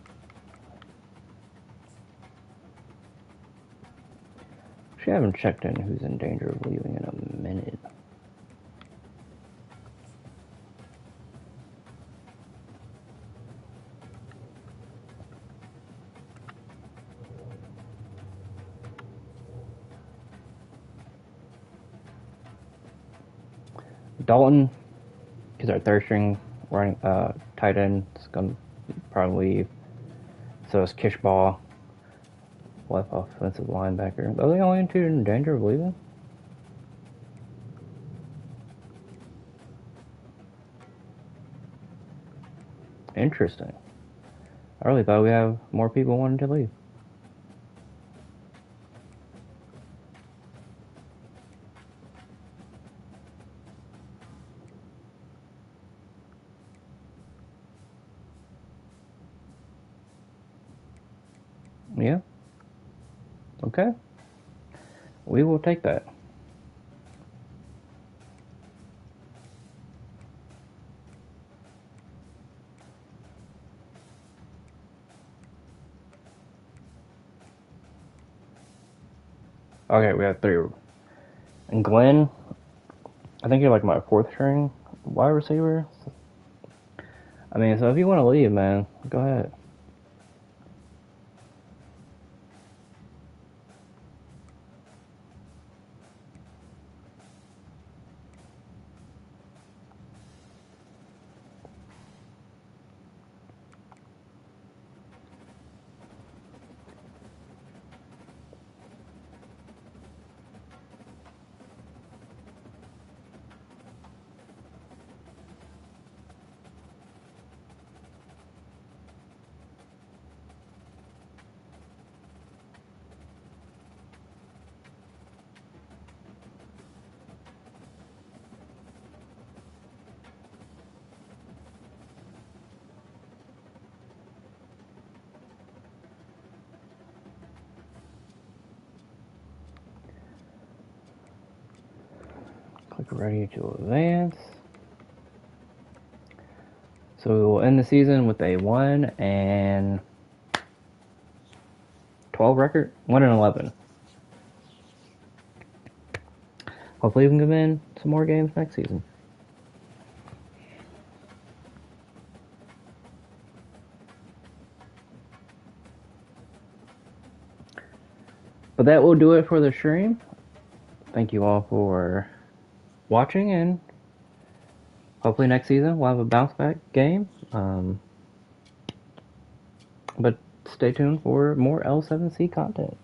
Actually, I haven't checked in who's in danger of leaving in a minute. Dalton is our third string running tight end. It's gonna probably leave. So is Kishball, left offensive linebacker. Are they only two in danger of leaving? Interesting. I really thought we have more people wanting to leave. Yeah. Okay. We will take that. Okay, we have 3. And Glenn, I think you're like my 4th string wide receiver. I mean, so if you want to leave, man, go ahead. Click ready to advance. So we will end the season with a 1-12 record, 1-11. Hopefully we can win some more games next season. But that will do it for the stream. Thank you all for watching, and hopefully next season we'll have a bounce back game. But stay tuned for more L7C content.